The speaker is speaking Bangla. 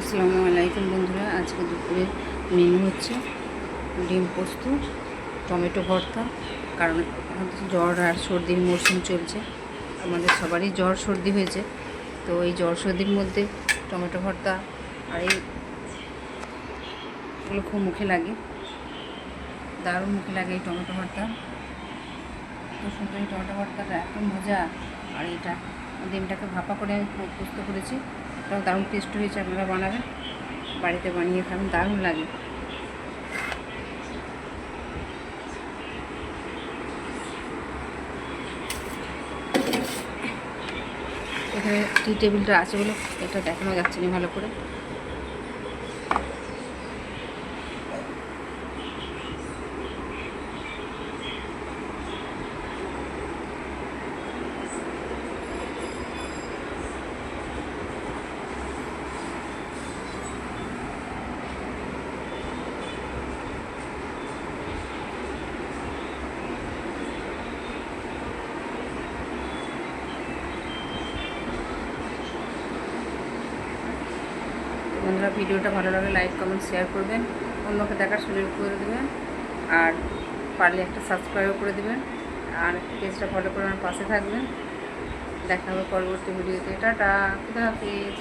আসসালামু আলাইকুম বন্ধুরা, আজকে দুপুরের মেনু হচ্ছে ডিম পোস্ত, টমেটো ভর্তা। কারণ জ্বর আর সর্দির মরশুম চলছে, আমাদের সবারই জ্বর সর্দি হয়েছে। তো এই জ্বর সর্দির মধ্যে টমেটো ভর্তা আর এইগুলো খুব মুখে লাগে, দারুণ মুখে লাগে এই টমেটো ভর্তা। তো সুন্দর এই টমেটো ভর্তাটা এত মজা। আর এটা ডিমটাকে ভাপা করে আমি পোস্ত করেছি, এটাও দারুণ টেস্ট হয়েছে। আপনারা বানাবেন, বাড়িতে বানিয়ে খাবেন, দারুণ লাগে। এখানে টি টেবিলটা আছে বলে এটা দেখানো যাচ্ছে না ভালো করে। বন্ধুরা, ভিডিওটা ভালো লাগলে লাইক কমেন্ট শেয়ার করবেন, অন্যকে দেখার সুযোগ করে দেবেন, আর পারলে একটা সাবস্ক্রাইবও করে দেবেন, আর পেজটা ফলো করে আমার পাশে থাকবেন। দেখা হবে পরবর্তী ভিডিওতে। টাটা, খুদা হাফিজ।